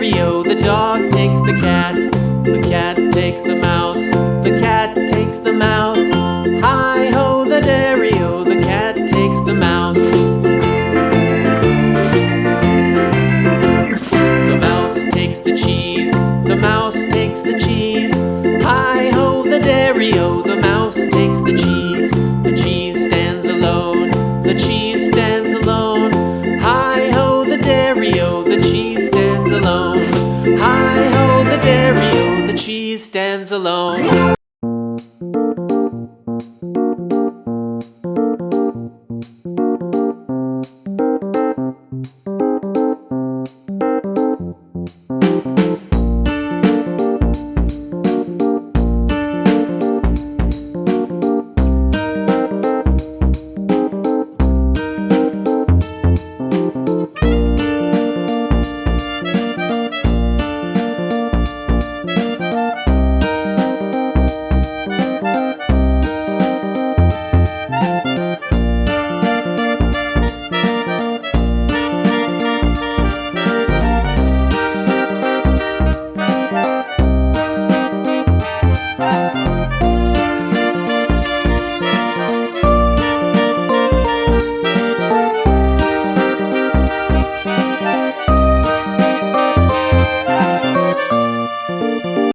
dairy-o, the dog takes the cat. The cat takes the mouse. The cat takes the mouse. Hi-ho, the dairy-o, the cat takes the mouse. The mouse takes the cheese. The mouse takes the cheese. Hi-ho, the dairy-o, the mouse takes the cheese. The cheese stands alone. The cheese stands alone. Hi-ho, the dairy-o, the cheese stands alone. Hi-ho, the dairy-o, the cheese stands alone.